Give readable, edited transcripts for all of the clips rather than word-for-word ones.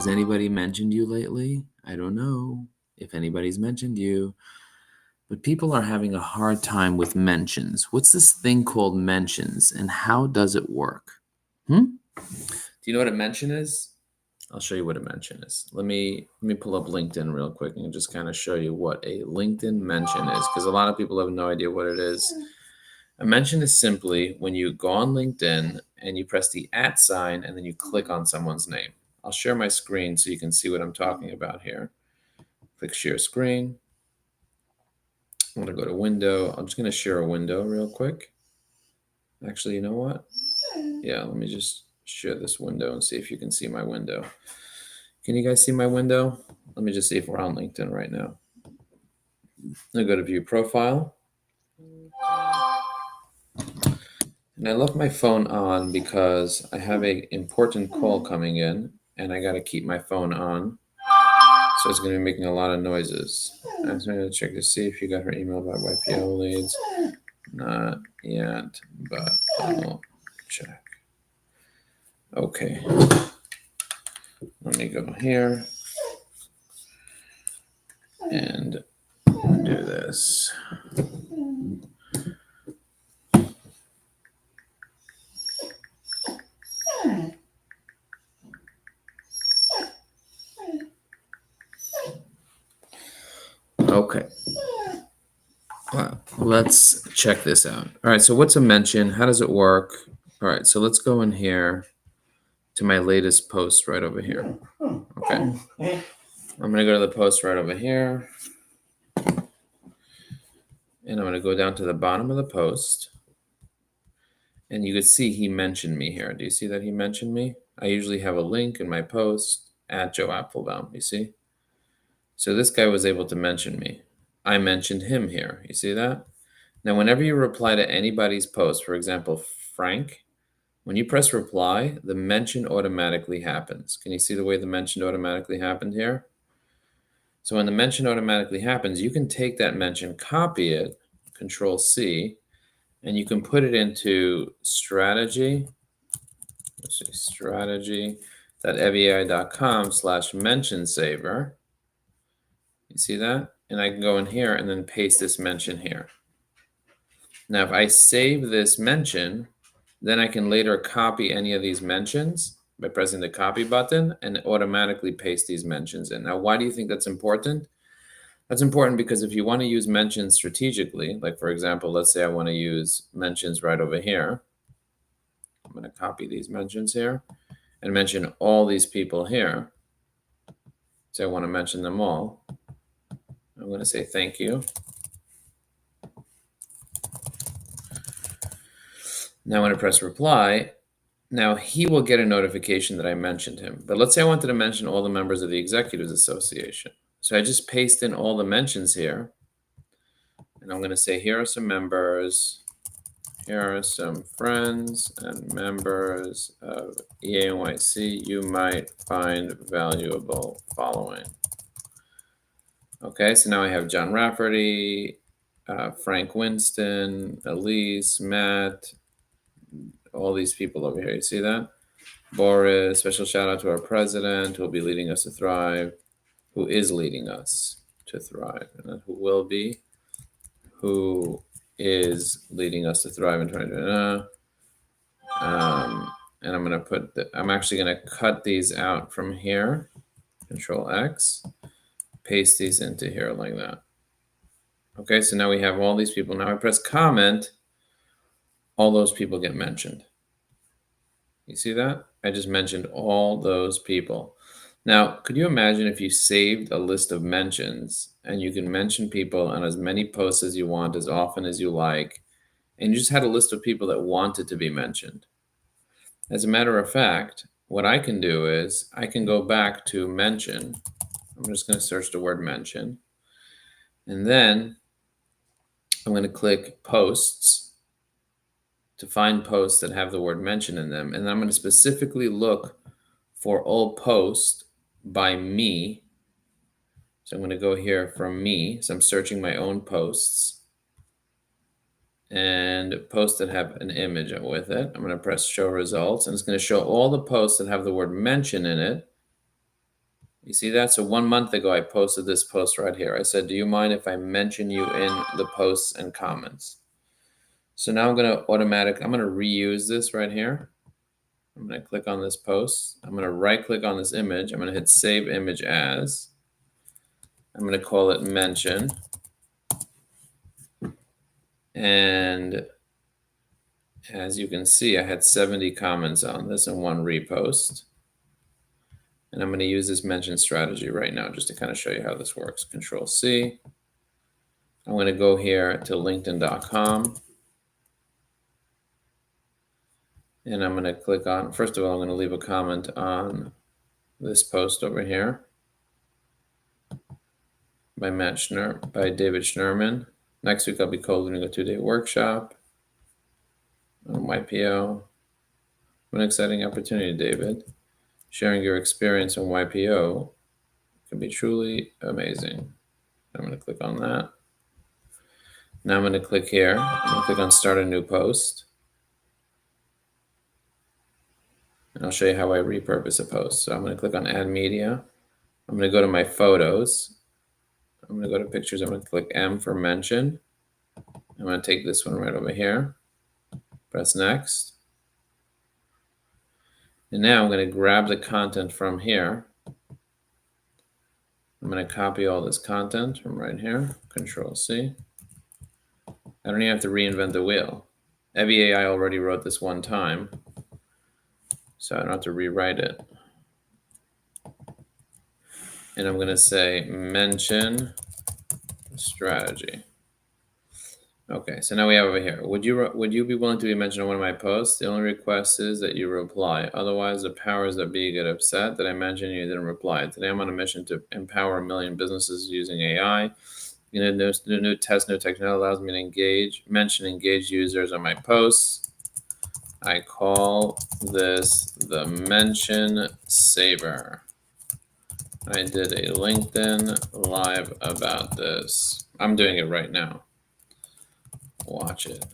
Has anybody mentioned you lately? I don't know if anybody's mentioned you, but people are having a hard time with mentions. What's this thing called mentions and how does it work? Do you know what a mention is? I'll show you what a mention is. Let me pull up LinkedIn real quick and just kind of show you what a LinkedIn mention is, because a lot of people have no idea what it is. A mention is simply when you go on LinkedIn and you press the @ sign and then you click on someone's name. I'll share my screen so you can see what I'm talking about here. Click share screen. I'm going to go to window. I'm just going to share a window real quick. Actually, you know what? Yeah, let me just share this window and see if you can see my window. Can you guys see my window? Let me just see if we're on LinkedIn right now. I'm going to go to view profile. And I left my phone on because I have an important call coming in and I got to keep my phone on. So it's going to be making a lot of noises. I'm just going to check to see if you got her email about YPO leads. Not yet, but I'll check. Okay. Let me go here and do this. Okay. Well, let's check this out. All right, so what's a mention? How does it work? All right, so let's go in here to my latest post right over here. Okay. I'm going to go to the post right over here. And I'm going to go down to the bottom of the post. And you can see he mentioned me here. Do you see that he mentioned me? I usually have a link in my post @ Joe Apfelbaum. You see? So this guy was able to mention me. I mentioned him here. You see that? Now, whenever you reply to anybody's post, for example, Frank, when you press reply, the mention automatically happens. Can you see the way the mention automatically happened here? So when the mention automatically happens, you can take that mention, copy it, Control C, and you can put it into strategy. Let's see, strategy.evi.com/mention saver. You see that? And I can go in here and then paste this mention here. Now, if I save this mention, then I can later copy any of these mentions by pressing the copy button and automatically paste these mentions in. Now, why do you think that's important? That's important because if you want to use mentions strategically, like for example, let's say I want to use mentions right over here. I'm going to copy these mentions here and mention all these people here. So I want to mention them all. I'm going to say thank you. Now when I press reply, now he will get a notification that I mentioned him. But let's say I wanted to mention all the members of the Executives Association. So I just paste in all the mentions here. And I'm going to say, here are some members. Here are some friends and members of EANYC you might find valuable following. Okay, so now I have John Rafferty, Frank Winston, Elise, Matt, all these people over here. You see that? Boris, special shout out to our president who will be leading us to thrive, who is leading us to thrive, and who will be, who is leading us to thrive in 2020. And I'm going to put, I'm actually going to cut these out from here, Control X, paste these into here like that. Okay, so now we have all these people. Now I press comment, all those people get mentioned. You see that? I just mentioned all those people. Now, could you imagine if you saved a list of mentions and you can mention people on as many posts as you want, as often as you like, and you just had a list of people that wanted to be mentioned? As a matter of fact, what I can do is I can go back to mention. I'm just going to search the word mention. And then I'm going to click posts to find posts that have the word mention in them. And I'm going to specifically look for all posts by me. So I'm going to go here from me. So I'm searching my own posts and posts that have an image with it. I'm going to press show results and it's going to show all the posts that have the word mention in it. You see that? So 1 month ago, I posted this post right here. I said, do you mind if I mention you in the posts and comments? So now I'm going to reuse this right here. I'm going to click on this post. I'm going to right click on this image. I'm going to hit save image as. I'm going to call it mention. And as you can see, I had 70 comments on this and 1 repost. And I'm going to use this mention strategy right now just to kind of show you how this works. Control C. I'm going to go here to linkedin.com. And I'm going to click on, first of all, I'm going to leave a comment on this post over here by David Schnurman. Next week, I'll be holding a 2-day workshop on YPO. What an exciting opportunity, David. Sharing your experience on YPO can be truly amazing. I'm going to click on that. Now I'm going to click here. I'm going to click on Start a New Post. And I'll show you how I repurpose a post. So I'm going to click on Add Media. I'm going to go to my photos. I'm going to go to Pictures. I'm going to click M for Mention. I'm going to take this one right over here. Press Next. And now I'm going to grab the content from here. I'm going to copy all this content from right here. Control C. I don't even have to reinvent the wheel. Evie AI already wrote this one time, so I don't have to rewrite it. And I'm going to say mention strategy. Okay, so now we have over here. Would you be willing to be mentioned on one of my posts? The only request is that you reply. Otherwise, the powers that be get upset that I mentioned you didn't reply. Today, I'm on a mission to empower 1 million businesses using AI. The new technology allows me to mention engaged users on my posts. I call this the mention saver. I did a LinkedIn live about this. I'm doing it right now. Watch it.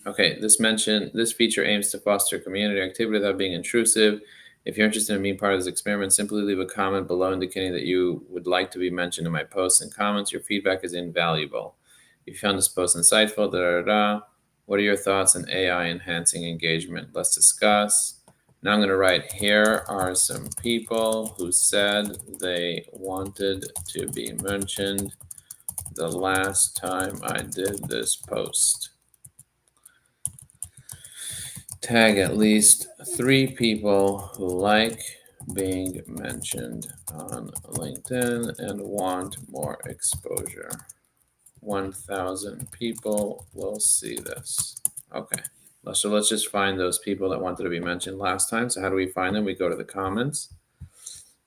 Okay, this feature aims to foster community activity without being intrusive. If you're interested in being part of this experiment, simply leave a comment below indicating that you would like to be mentioned in my posts and comments. Your feedback is invaluable. If you found this post insightful, what are your thoughts on AI enhancing engagement? Let's discuss. Now I'm going to write, here are some people who said they wanted to be mentioned the last time I did this post. Tag at least 3 people who like being mentioned on LinkedIn and want more exposure. 1,000 people will see this. Okay, so let's just find those people that wanted to be mentioned last time. So how do we find them? We go to the comments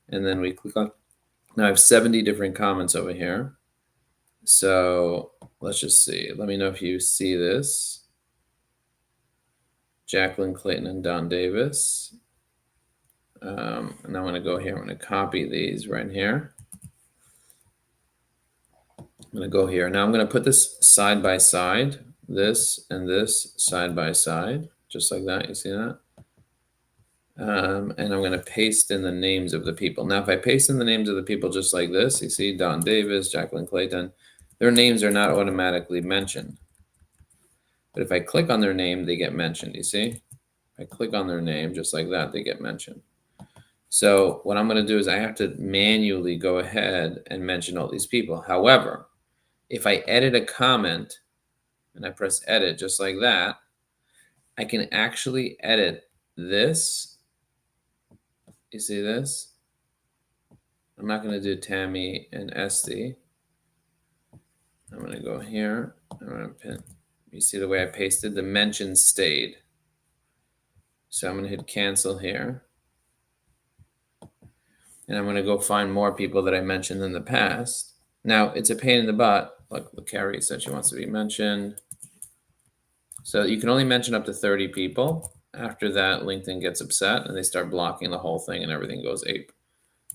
and then we click on, now I have 70 different comments over here. So let's just see. Let me know if you see this. Jacqueline Clayton and Don Davis. And I'm going to go here. I'm going to copy these right here. I'm going to go here. Now I'm going to put this side by side, this and this side by side, just like that. You see that? And I'm going to paste in the names of the people. Now, if I paste in the names of the people just like this, you see Don Davis, Jacqueline Clayton, their names are not automatically mentioned. But if I click on their name, they get mentioned, you see? If I click on their name, just like that, they get mentioned. So what I'm going to do is I have to manually go ahead and mention all these people. However, if I edit a comment and I press edit just like that, I can actually edit this. You see this? I'm not going to do Tammy and Esty. I'm going to go here. I'm going to pin. You see the way I pasted? The mention stayed. So I'm going to hit cancel here. And I'm going to go find more people that I mentioned in the past. Now, it's a pain in the butt. Like Carrie said she wants to be mentioned. So you can only mention up to 30 people. After that, LinkedIn gets upset and they start blocking the whole thing and everything goes ape.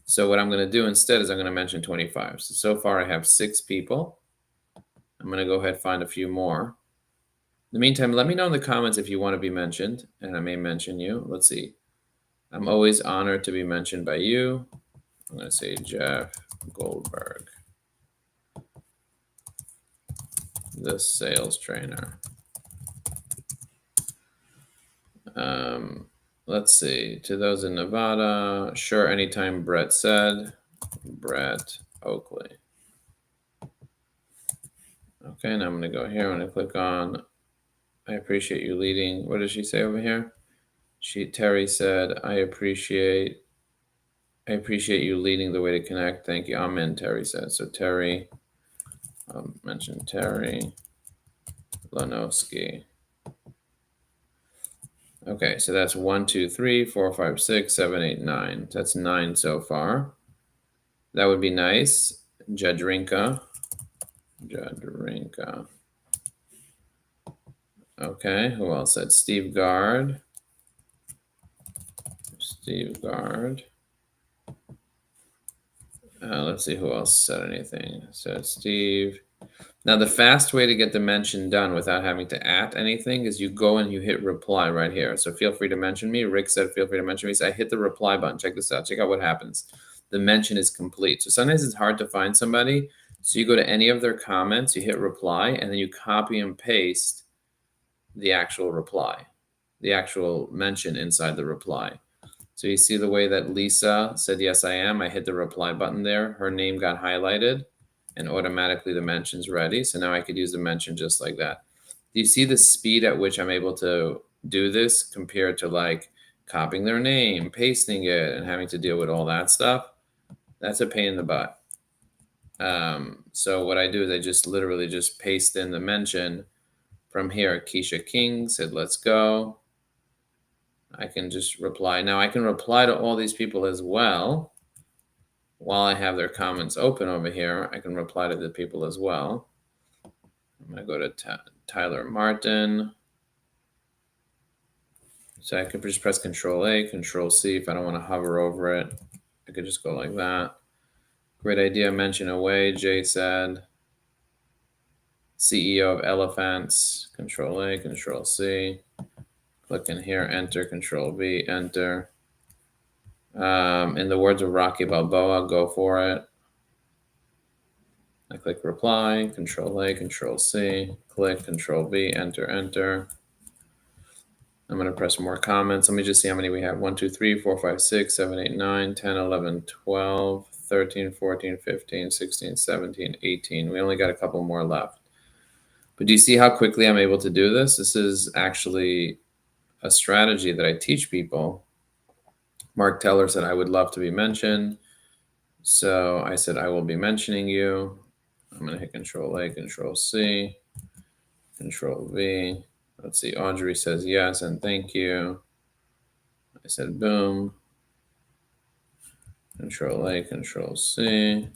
So what I'm going to do instead is I'm going to mention 25. So far I have 6 people. I'm going to go ahead and find a few more. In the meantime, let me know in the comments if you want to be mentioned, and I may mention you. Let's see. I'm always honored to be mentioned by you. I'm going to say Jeff Goldberg, the sales trainer. Let's see. To those in Nevada, sure, anytime Brett said. Brett Oakley. Okay, now I'm going to go here. I'm going to click on, I appreciate you leading. What does she say over here? Terry said, I appreciate you leading the way to connect. Thank you. I'm in, Terry said. So Terry, mention Terry Lanowski. Okay, so that's 1, 2, 3, 4, 5, 6, 7, 8, 9. That's 9 so far. That would be nice. Jadrinka. Okay, who else said Steve Gard? Let's see who else said anything. Said Steve. Now, the fast way to get the mention done without having to @ anything is you go and you hit reply right here. So feel free to mention me. Rick said, feel free to mention me. So I hit the reply button. Check this out. Check out what happens. The mention is complete. So sometimes it's hard to find somebody. So you go to any of their comments, you hit reply, and then you copy and paste the actual reply, the actual mention inside the reply. So you see the way that Lisa said, yes, I am. I hit the reply button there. Her name got highlighted and automatically the mention's ready. So now I could use the mention just like that. Do you see the speed at which I'm able to do this compared to like copying their name, pasting it, and having to deal with all that stuff? That's a pain in the butt. So what I do is I just literally just paste in the mention from here. Keisha King said, let's go. I can just reply. Now I can reply to all these people as well. While I have their comments open over here, I can reply to the people as well. I'm going to go to Tyler Martin. So I could just press Control A, Control C if I don't want to hover over it. I could just go like that. Great idea. Mention away, Jay said. CEO of Elephants. Control A, Control C. Click in here, enter, Control V, enter. In the words of Rocky Balboa, go for it. I click reply, Control A, Control C, click, Control V, enter, enter. I'm going to press more comments. Let me just see how many we have. 1, 2, 3, 4, 5, 6, 7, 8, 9, 10, 11, 12, 13, 14, 15, 16, 17, 18. We only got a couple more left. But do you see how quickly I'm able to do this? This is actually a strategy that I teach people. Mark Teller said, I would love to be mentioned. So I said, I will be mentioning you. I'm going to hit Control A, Control C, Control V. Let's see. Audrey says yes and thank you. I said boom. Control A, Control C.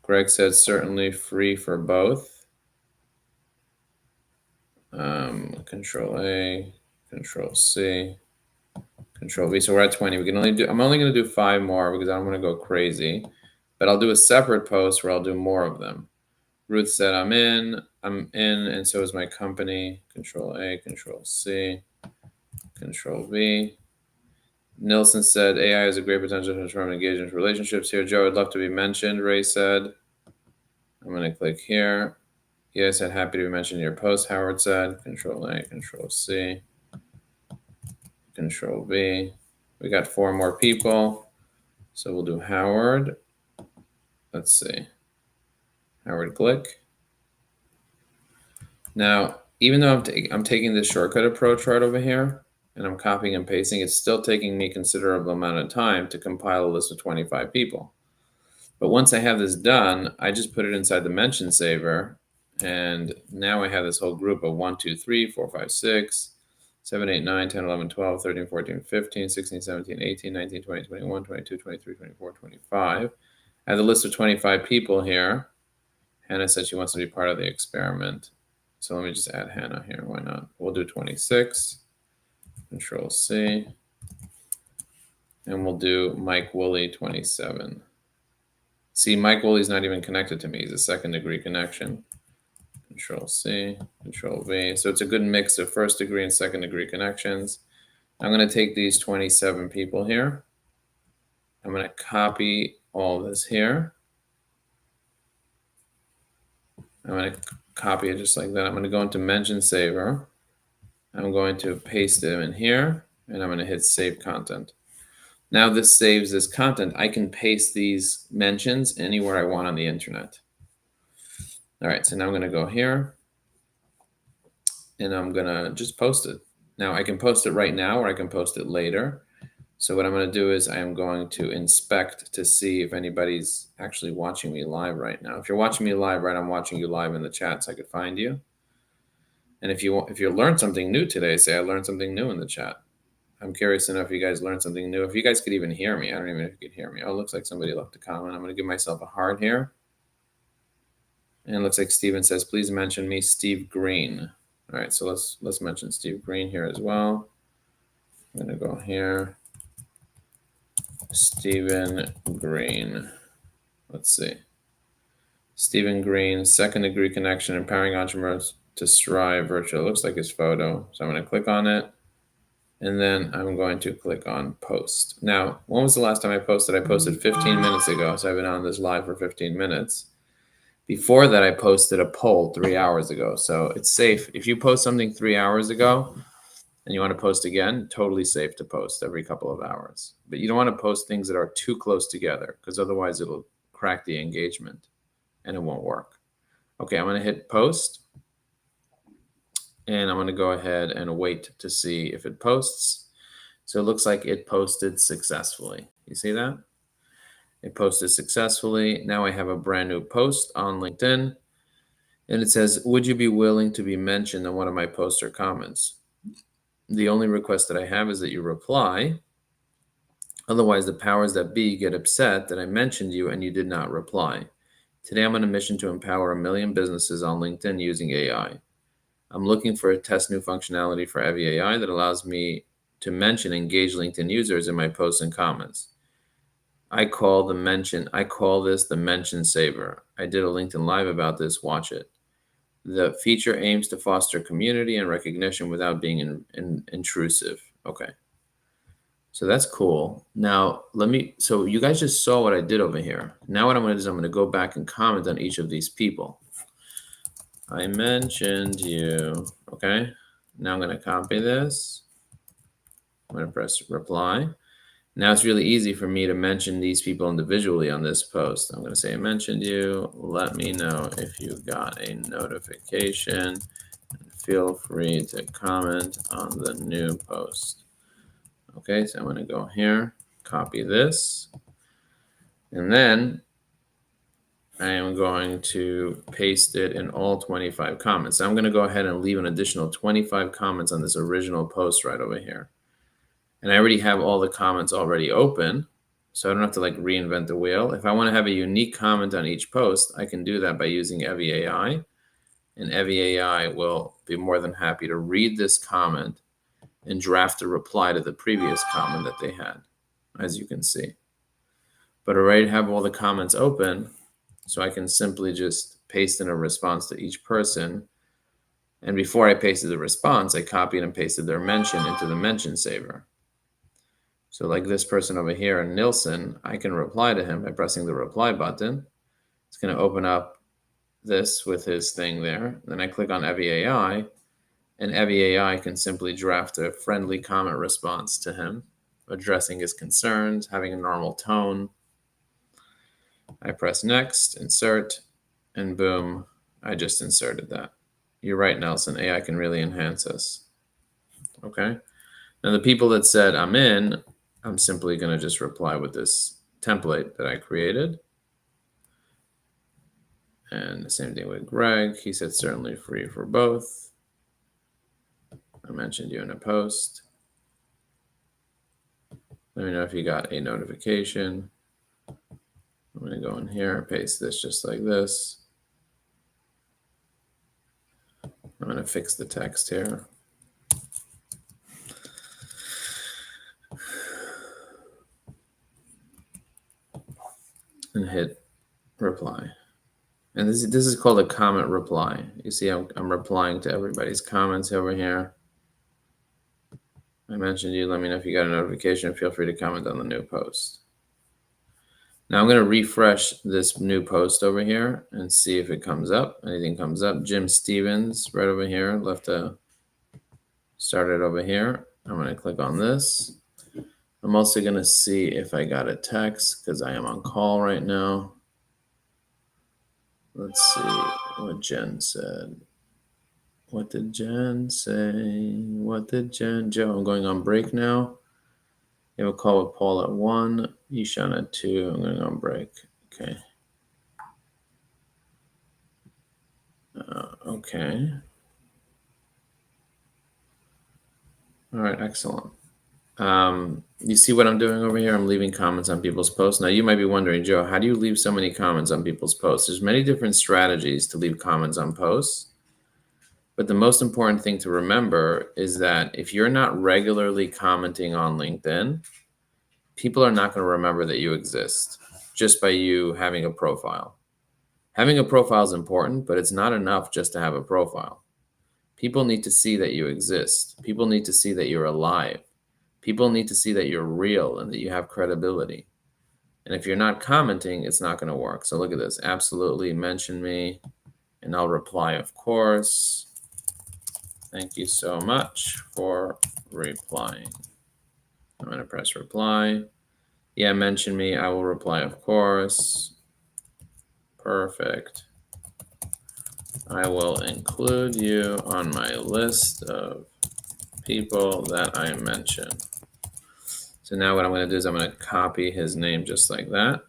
Greg said certainly free for both. Control A, Control C, Control V. So we're at 20. We can only do. I'm only going to do 5 more because I don't want to go crazy. But I'll do a separate post where I'll do more of them. Ruth said I'm in, and so is my company. Control A, Control C, Control V. Nilsson said AI has a great potential to transform engagement relationships here. Joe, I'd love to be mentioned, Ray said. I'm going to click here. Yes, I'm happy to be mentioned in your post, Howard said. Control A, Control C, Control V. We got 4 more people. So we'll do Howard. Let's see. Howard Glick. Now, even though I'm taking this shortcut approach right over here, and I'm copying and pasting, it's still taking me a considerable amount of time to compile a list of 25 people. But once I have this done, I just put it inside the mention saver, and now I have this whole group of 1, 2, 3, 4, 5, 6, 7, 8, 9, 10, 11, 12, 13, 14, 15, 16, 17, 18, 19, 20, 21, 22, 23, 24, 25. I have the list of 25 people here. Hannah said she wants to be part of the experiment. So let me just add Hannah here. Why not? We'll do 26. Control C. And we'll do Mike Woolley 27. See, Mike Woolley's not even connected to me. He's a second-degree connection. Control C, Control V. So it's a good mix of first-degree and second-degree connections. I'm going to take these 27 people here. I'm going to copy all this here. I'm going to copy it just like that. I'm going to go into Mention Saver. I'm going to paste them in here, and I'm going to hit Save Content. Now this saves this content. I can paste these mentions anywhere I want on the internet. All right, so now I'm going to go here, and I'm going to just post it. Now I can post it right now, or I can post it later. So what I'm going to do is I am going to inspect to see if anybody's actually watching me live right now. If you're watching me live, right, I'm watching you live in the chat so I could find you. And if you learned something new today, say I learned something new in the chat. I'm curious to know if you guys learned something new. If you guys could even hear me. I don't even know if you could hear me. Oh, it looks like somebody left a comment. I'm going to give myself a heart here. And it looks like Steven says, please mention me, Steve Green. All right, so let's mention Steve Green here as well. I'm going to go here. Stephen Green. Let's see. Stephen Green, second degree connection, empowering entrepreneurs to strive virtual. It looks like his photo. So I'm going to click on it. And then I'm going to click on post. Now, when was the last time I posted? I posted 15 minutes ago. So I've been on this live for 15 minutes. Before that, I posted a poll 3 hours ago. So it's safe. If you post something 3 hours ago and you want to post again, totally safe to post every couple of hours. But you don't want to post things that are too close together because otherwise it'll crack the engagement and it won't work. Okay, I'm going to hit post. And I'm going to go ahead and wait to see if it posts. So it looks like it posted successfully. You see that? It posted successfully. Now I have a brand new post on LinkedIn. And it says, would you be willing to be mentioned in one of my posts or comments? The only request that I have is that you reply. Otherwise, the powers that be get upset that I mentioned you and you did not reply. Today, I'm on a mission to empower 1 million businesses on LinkedIn using AI. I'm looking for a test new functionality for Evie AI that allows me to mention engaged LinkedIn users in my posts and comments. I call this the mention saver. I did a LinkedIn Live about this. Watch it. The feature aims to foster community and recognition without being intrusive. Okay. So that's cool. Now so you guys just saw what I did over here. Now what I'm going to do is I'm going to go back and comment on each of these people. I mentioned you. Okay. Now I'm going to copy this. I'm going to press reply. Now it's really easy for me to mention these people individually on this post. I'm going to say, I mentioned you. Let me know if you got a notification. Feel free to comment on the new post. Okay, so I'm going to go here, copy this, and then I am going to paste it in all 25 comments. So I'm going to go ahead and leave an additional 25 comments on this original post right over here. And I already have all the comments already open, so I don't have to like reinvent the wheel. If I want to have a unique comment on each post, I can do that by using Evie AI. And Evie AI will be more than happy to read this comment and draft a reply to the previous comment that they had, as you can see. But I already have all the comments open, so I can simply just paste in a response to each person. And before I pasted the response, I copied and pasted their mention into the mention saver. So like this person over here, Nilsson, I can reply to him by pressing the reply button. It's going to open up this with his thing there. Then I click on Evie AI, and Evie AI can simply draft a friendly comment response to him, addressing his concerns, having a normal tone. I press next, insert, and boom, I just inserted that. You're right, Nelson. AI can really enhance this. Okay. Now the people that said I'm in, I'm simply going to just reply with this template that I created. And the same thing with Greg. He said certainly free for both. I mentioned you in a post. Let me know if you got a notification. I'm going to go in here, paste this just like this. I'm going to fix the text here. And hit reply. And this is called a comment reply. You see, I'm replying to everybody's comments over here. I mentioned you. Let me know if you got a notification. Feel free to comment on the new post. Now I'm going to refresh this new post over here and see if it comes up. Anything comes up. Jim Stevens right over here. Left to start it over here. I'm going to click on this. I'm also going to see if I got a text because I am on call right now. Let's see what Jen said. What did Jen say? What did Jen? Joe, I'm going on break now. You have a call with Paul at 1, Ishan at 2. I'm going on break. Okay. Okay. All right, excellent. You see what I'm doing over here? I'm leaving comments on people's posts. Now, you might be wondering, Joe, how do you leave so many comments on people's posts? There's many different strategies to leave comments on posts. But the most important thing to remember is that if you're not regularly commenting on LinkedIn, people are not going to remember that you exist just by you having a profile. Having a profile is important, but it's not enough just to have a profile. People need to see that you exist. People need to see that you're alive. People need to see that you're real and that you have credibility. And if you're not commenting, it's not going to work. So look at this. Absolutely mention me, and I'll reply, of course. Thank you so much for replying. I'm going to press reply. Yeah, mention me. I will reply, of course. Perfect. I will include you on my list of people that I mention. So now what I'm going to do is I'm going to copy his name just like that.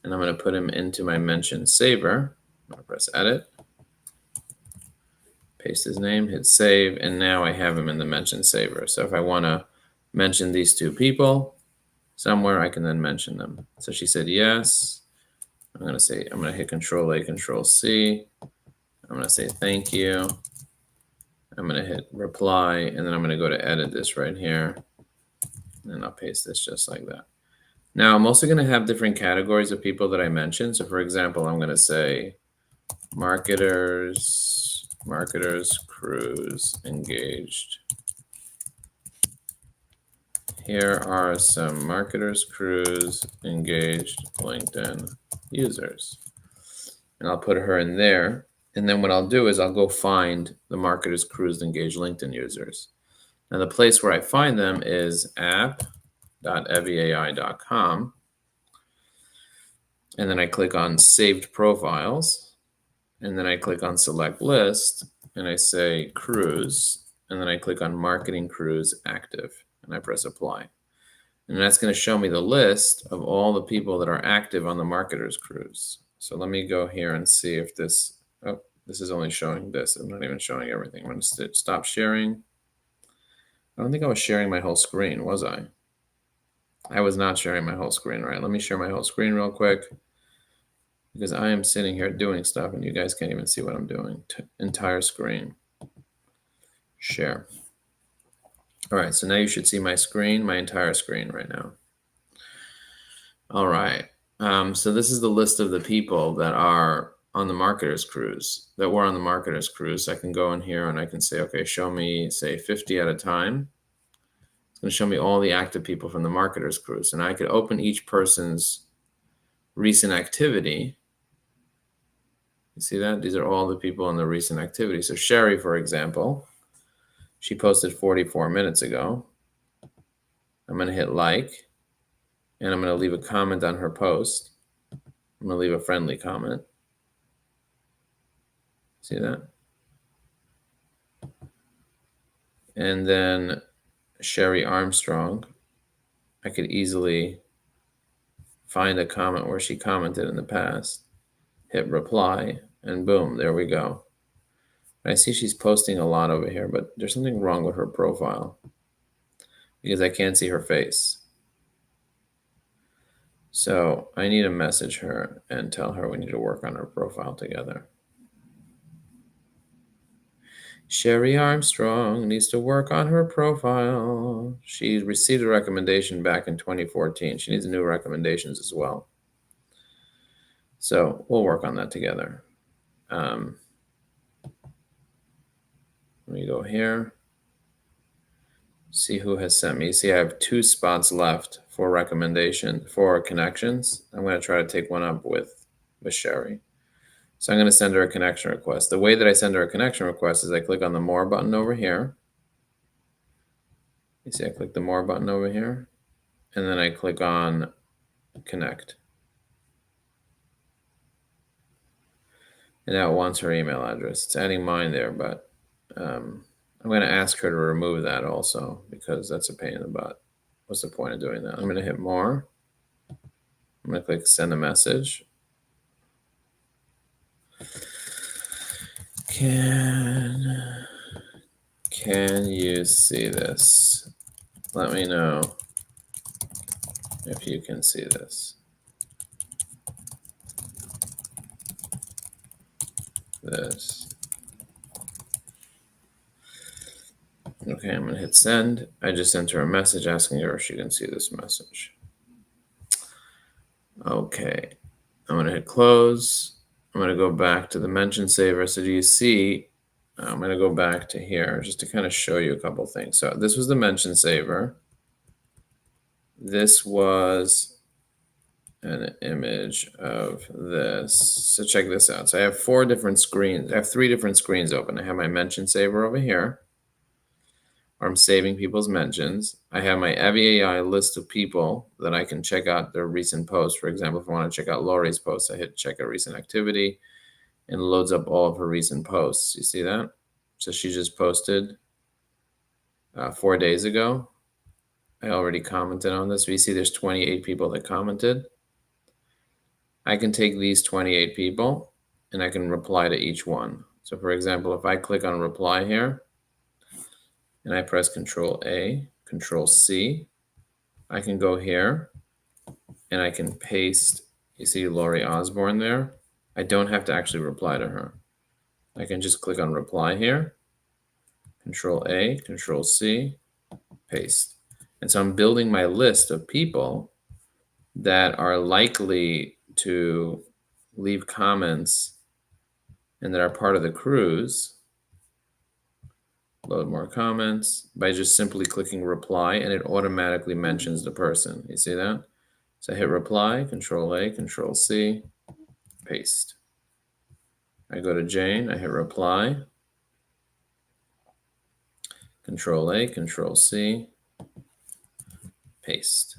And I'm going to put him into my mention saver. I'm going to press edit. Paste his name, hit save, and now I have him in the mention saver. So if I want to mention these two people somewhere, I can then mention them. So she said yes. I'm going to hit Control A, Control C. I'm going to say thank you. I'm going to hit reply, and then I'm going to go to edit this right here. And I'll paste this just like that. Now, I'm also going to have different categories of people that I mentioned. So for example, I'm going to say marketers crews engaged. Here are some marketers crews engaged LinkedIn users. And I'll put her in there. And then what I'll do is I'll go find the marketers crews engaged LinkedIn users. Now the place where I find them is app.eviai.com. And then I click on saved profiles. And then I click on select list and I say crews. And then I click on marketing crews active and I press apply. And that's going to show me the list of all the people that are active on the marketers crews. So let me go here and see if this, oh, this is only showing this. I'm not even showing everything. I'm going to stop sharing. I don't think I was sharing my whole screen, was I? I was not sharing my whole screen, right? Let me share my whole screen real quick because I am sitting here doing stuff and you guys can't even see what I'm doing. Entire screen. Share. All right, so now you should see my screen, my entire screen right now. All right. So this is the list of the people that are on the marketers crews, that were on the marketers crews. I can go in here and I can say, okay, show me, say 50 at a time. It's going to show me all the active people from the marketers crews. And I could open each person's recent activity. You see that? These are all the people in the recent activity. So Sherry, for example, she posted 44 minutes ago. I'm going to hit like. And I'm going to leave a comment on her post. I'm going to leave a friendly comment. See that? And then Sherry Armstrong, I could easily find a comment where she commented in the past, hit reply, and boom, there we go. I see she's posting a lot over here, but there's something wrong with her profile because I can't see her face. So I need to message her and tell her we need to work on her profile together. Sherry Armstrong needs to work on her profile. She received a recommendation back in 2014. She needs new recommendations as well. So we'll work on that together. Let me go here. See who has sent me. See, I have 2 spots left for connections. I'm going to try to take one up with Sherry. So I'm going to send her a connection request. The way that I send her a connection request is I click on the More button over here. You see I click the More button over here, and then I click on Connect. And now it wants her email address. It's adding mine there, but I'm going to ask her to remove that also because that's a pain in the butt. What's the point of doing that? I'm going to hit More. I'm going to click Send a Message. Can you see this? Let me know if you can see this. Okay, I'm going to hit send. I just sent her a message asking her if she can see this message. Okay, I'm going to hit close. I'm going to go back to the mention saver. So do you see, I'm going to go back to here just to kind of show you a couple things. So this was the mention saver. This was an image of this. So check this out. So I have 4 different screens. I have 3 different screens open. I have my mention saver over here, where I'm saving people's mentions. I have my Evie AI list of people that I can check out their recent posts. For example, if I want to check out Lori's post, I hit check a recent activity and loads up all of her recent posts. You see that? So she just posted 4 days ago. I already commented on this. You see there's 28 people that commented. I can take these 28 people and I can reply to each one. So for example, if I click on reply here and I press Control A, Control C, I can go here and I can paste, you see Lori Osborne there. I don't have to actually reply to her. I can just click on reply here, Control A, Control C, paste. And so I'm building my list of people that are likely to leave comments and that are part of the cruise. Load more comments by just simply clicking reply, and it automatically mentions the person. You see that? So I hit reply, Control A, Control C, paste. I go to Jane, I hit reply, Control A, Control C, paste.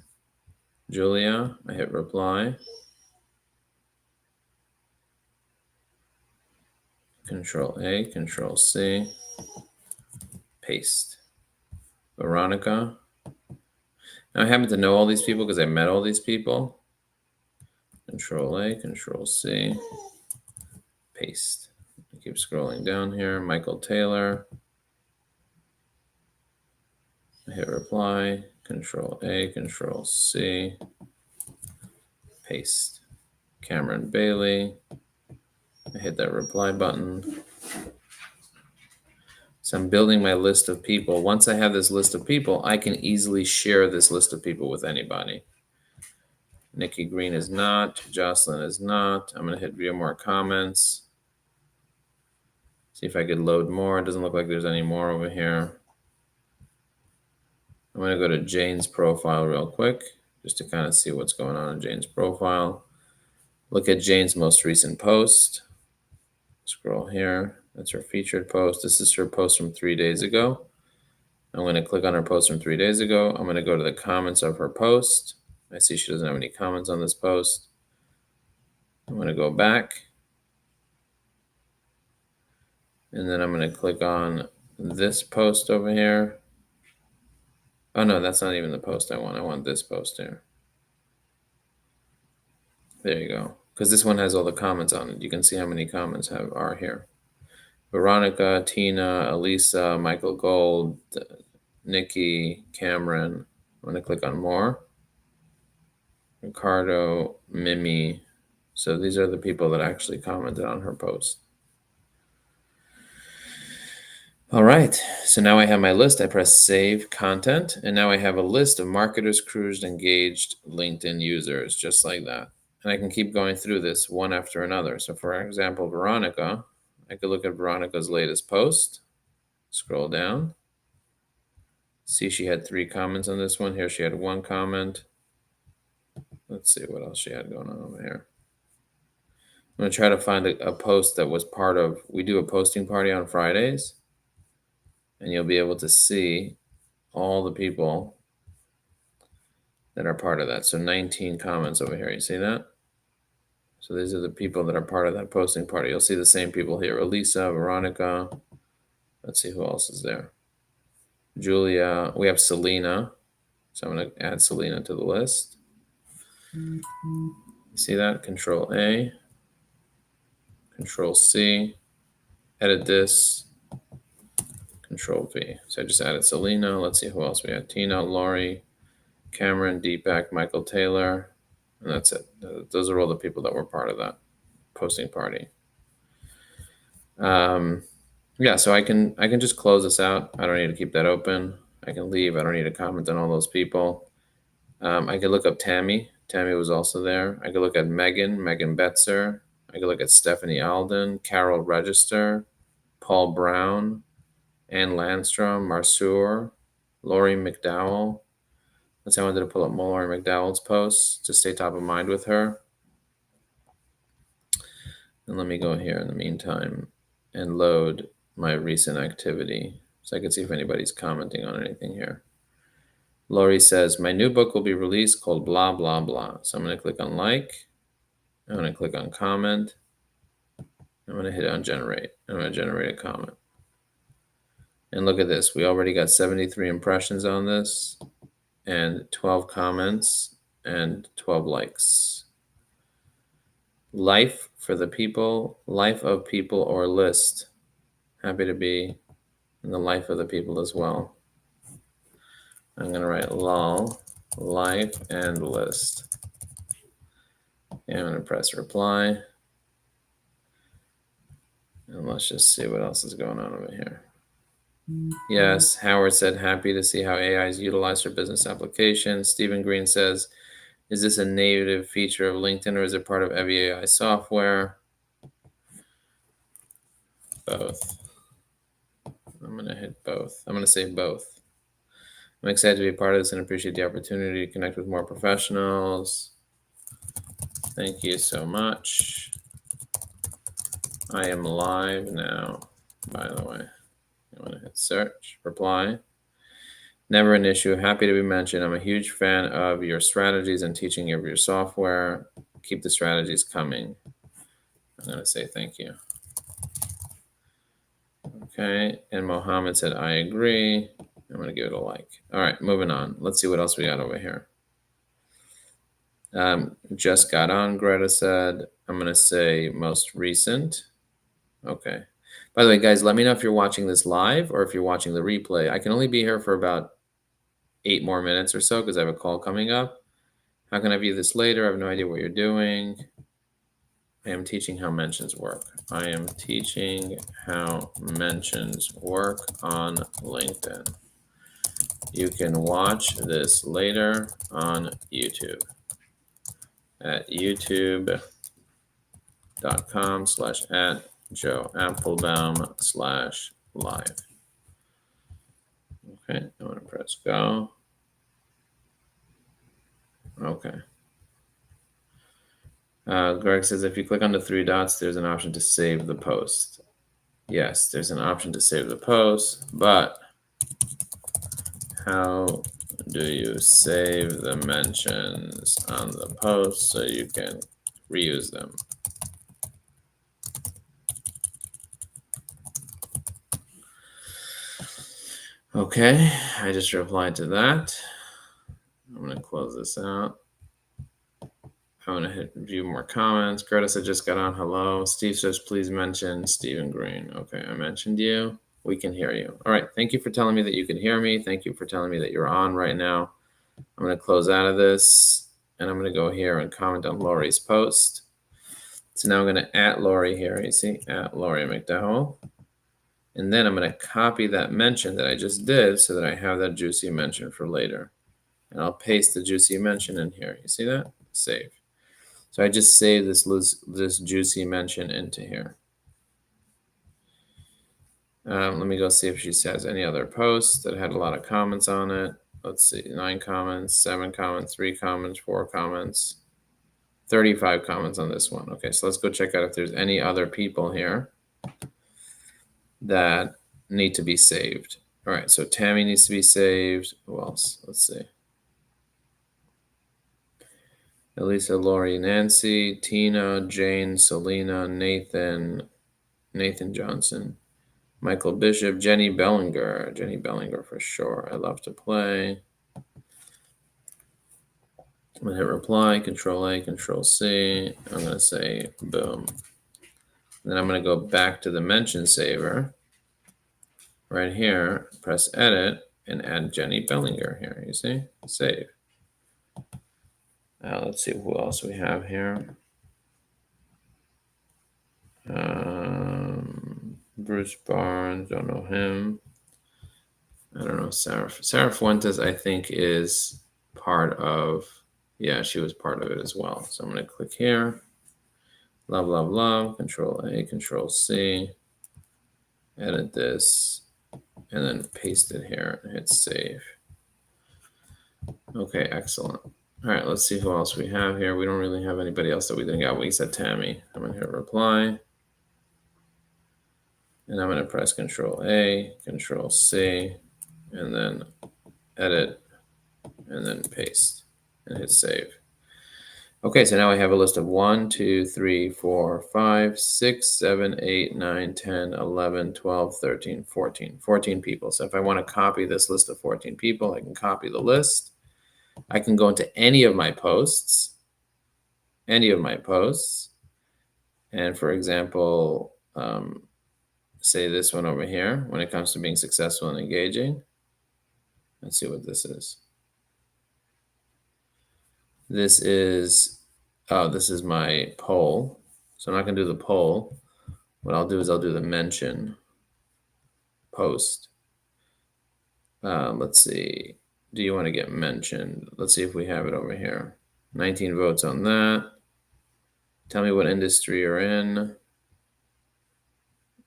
Julia, I hit reply, Control A, Control C, paste. Veronica. Now I happen to know all these people because I met all these people. Control A, Control C, paste. I keep scrolling down here. Michael Taylor. I hit reply, Control A, Control C, paste. Cameron Bailey. I hit that reply button. So I'm building my list of people. Once I have this list of people, I can easily share this list of people with anybody. Nikki Green is not. Jocelyn is not. I'm going to hit view more comments. See if I could load more. It doesn't look like there's any more over here. I'm going to go to Jane's profile real quick just to kind of see what's going on in Jane's profile. Look at Jane's most recent post. Scroll here. That's her featured post. This is her post from 3 days ago. I'm going to click on her post from 3 days ago. I'm going to go to the comments of her post. I see she doesn't have any comments on this post. I'm going to go back. And then I'm going to click on this post over here. Oh, no, that's not even the post I want. I want this post here. There you go. Because this one has all the comments on it. You can see how many comments are here. Veronica, Tina, Elisa, Michael Gold, Nikki, Cameron. I'm going to click on more. Ricardo, Mimi. So these are the people that actually commented on her post. All right, so now I have my list. I press save content, and now I have a list of marketers, cruised, engaged LinkedIn users, just like that. And I can keep going through this one after another. So for example, Veronica, I could look at Veronica's latest post, scroll down, see she had 3 comments on this one. Here she had 1 comment. let's see what else she had going on over here. I'm going to try to find a post that was part of, we do a posting party on Fridays, and you'll be able to see all the people that are part of that. So 19 comments over here. You see that? So these are the people that are part of that posting party. You'll see the same people here. Elisa, Veronica. Let's see who else is there. Julia. We have Selena. So I'm going to add Selena to the list. You see that? Control A. Control C. Edit this. Control V. So I just added Selena. Let's see who else we had. Tina, Lori, Cameron, Deepak, Michael Taylor. And that's it. Those are all the people that were part of that posting party. Yeah, so I can just close this out. I don't need to keep that open. I can leave. I don't need to comment on all those people. I could look up Tammy. Tammy was also there. I could look at Megan Betzer. I could look at Stephanie Alden, Carol Register, Paul Brown, Ann Landstrom, Marsour, Lori McDowell. That's how I wanted to pull up Lori McDowell's posts to stay top of mind with her. And let me go here in the meantime and load my recent activity so I can see if anybody's commenting on anything here. Lori says, my new book will be released called blah, blah, blah. So I'm going to click on like. I'm going to click on comment. I'm going to hit on generate. I'm going to generate a comment. And look at this. We already got 73 impressions on this and 12 comments and 12 likes. Life for the people, life of people or list. Happy to be in the life of the people as well. I'm going to write lol, life and list. And I'm going to press reply. And let's just see what else is going on over here. Yes, Howard said, happy to see how AI is utilized for business applications. Stephen Green says, is this a native feature of LinkedIn or is it part of every AI software? Both. I'm going to hit both. I'm going to say both. I'm excited to be a part of this and appreciate the opportunity to connect with more professionals. Thank you so much. I am live now, by the way. I'm going to hit search, reply. Never an issue. Happy to be mentioned. I'm a huge fan of your strategies and teaching of your software. Keep the strategies coming. I'm going to say thank you. Okay. And Mohammed said, I agree. I'm going to give it a like. All right, moving on. Let's see what else we got over here. Just got on, Greta said. I'm going to say most recent. Okay. By the way, guys, let me know if you're watching this live or if you're watching the replay. I can only be here for about 8 more minutes or so because I have a call coming up. How can I view this later? I have no idea what you're doing. I am teaching how mentions work. I am teaching how mentions work on LinkedIn. You can watch this later on YouTube at youtube.com/@joeapplebaum/live. Okay, I'm going to press go. Okay. Greg says, if you click on the 3 dots, there's an option to save the post. Yes, there's an option to save the post, but how do you save the mentions on the post so you can reuse them? Okay, I just replied to that. I'm going to close this out. I'm going to hit view more comments. Greta said, just got on. Hello. Steve says, please mention Stephen Green. Okay, I mentioned you. We can hear you. All right. Thank you for telling me that you can hear me. Thank you for telling me that you're on right now. I'm going to close out of this, and I'm going to go here and comment on Lori's post. So now I'm going to @ Lori here. You see, @ Lori McDowell. And then I'm going to copy that mention that I just did so that I have that juicy mention for later. And I'll paste the juicy mention in here. You see that? Save. So I just saved this juicy mention into here. Let me go see if she has any other posts that had a lot of comments on it. Let's see, 9 comments, 7 comments, 3 comments, 4 comments. 35 comments on this one. Okay, so let's go check out if there's any other people here that need to be saved. All right, so Tammy needs to be saved. Who else? Let's see. Elisa, Lori, Nancy, Tina, Jane, Selena, Nathan Johnson, Michael Bishop, Jenny Bellinger for sure. I love to play. I'm gonna hit reply, Control A, Control C. I'm gonna say boom. Then I'm gonna go back to the mention saver right here, press edit, and add Jenny Bellinger here. You see? Save. Let's see who else we have here. Bruce Barnes, don't know him. I don't know, Sarah Fuentes, I think, is part of, yeah, she was part of it as well. So I'm going to click here. Love, Control A, Control C. Edit this, and then paste it here and hit save. Okay, excellent. All right, let's see who else we have here. We don't really have anybody else that we didn't get. We said Tammy. I'm going to hit reply. And I'm going to press Control A, Control C, and then edit, and then paste, and hit save. Okay, so now I have a list of 1, 2, 3, 4, 5, 6, 7, 8, 9, 10, 11, 12, 13, 14 people. So if I want to copy this list of 14 people, I can copy the list. I can go into any of my posts, and for example, say this one over here, when it comes to being successful and engaging. Let's see what this is. This is my poll. So I'm not going to do the poll. What I'll do is I'll do the mention post. Let's see. Do you want to get mentioned? Let's see if we have it over here. 19 votes on that. Tell me what industry you're in.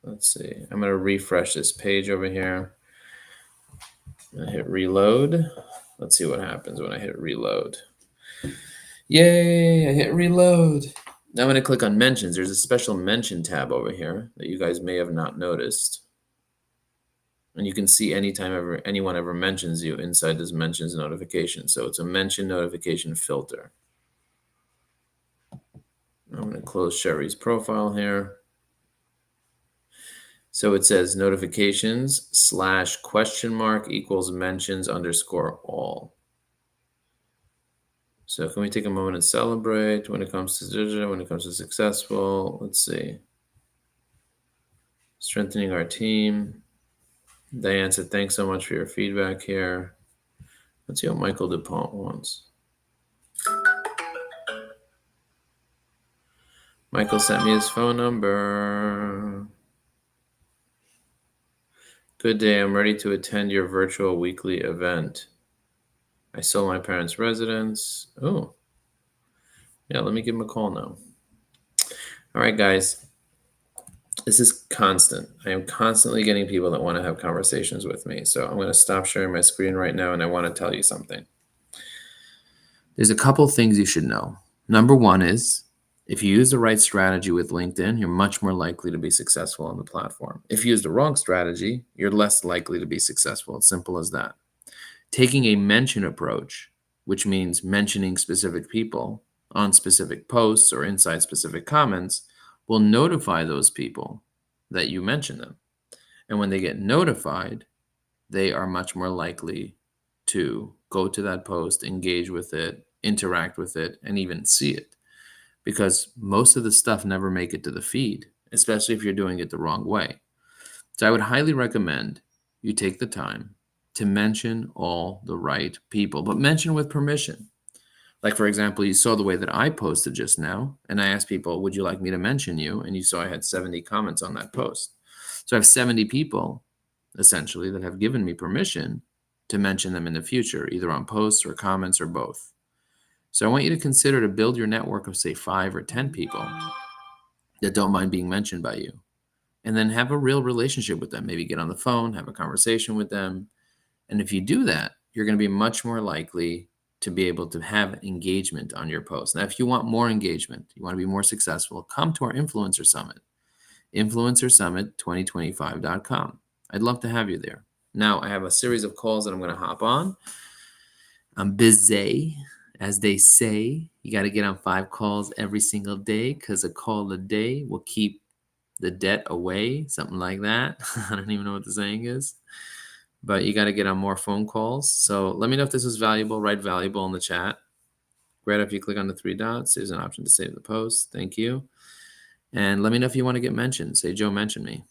Let's see. I'm going to refresh this page over here. I'm going to hit reload. Let's see what happens when I hit reload. Yay, I hit reload. Now I'm going to click on mentions. There's a special mention tab over here that you guys may have not noticed. And you can see anytime anyone ever mentions you inside this mentions notification. So it's a mention notification filter. I'm going to close Sherry's profile here. So it says notifications /? equals mentions _ all. So can we take a moment and celebrate when it comes to digital, when it comes to successful? Let's see. Strengthening our team. Diane said, thanks so much for your feedback here. Let's see what Michael DuPont wants. Michael sent me his phone number. Good day. I'm ready to attend your virtual weekly event. I sold my parents' residence. Oh, yeah, let me give him a call now. All right, guys. This is constant. I am constantly getting people that want to have conversations with me. So I'm going to stop sharing my screen right now, and I want to tell you something. There's a couple things you should know. Number one is, if you use the right strategy with LinkedIn, you're much more likely to be successful on the platform. If you use the wrong strategy, you're less likely to be successful. It's simple as that. Taking a mention approach, which means mentioning specific people on specific posts or inside specific comments, will notify those people that you mention them. And when they get notified, they are much more likely to go to that post, engage with it, interact with it, and even see it. Because most of the stuff never make it to the feed, especially if you're doing it the wrong way. So I would highly recommend you take the time to mention all the right people, but mention with permission. Like, for example, you saw the way that I posted just now, and I asked people, would you like me to mention you? And you saw I had 70 comments on that post. So I have 70 people, essentially, that have given me permission to mention them in the future, either on posts or comments or both. So I want you to consider to build your network of, say, 5 or 10 people that don't mind being mentioned by you. And then have a real relationship with them. Maybe get on the phone, have a conversation with them. And if you do that, you're going to be much more likely to be able to have engagement on your post. Now, if you want more engagement, you want to be more successful, come to our Influencer Summit, influencersummit2025.com. I'd love to have you there. Now, I have a series of calls that I'm going to hop on. I'm busy, as they say. You got to get on 5 calls every single day because a call a day will keep the debt away, something like that. I don't even know what the saying is. But you got to get on more phone calls. So let me know if this was valuable. Write valuable in the chat. Right after you click on the 3 dots, there's an option to save the post. Thank you. And let me know if you want to get mentioned. Say, Joe, mention me.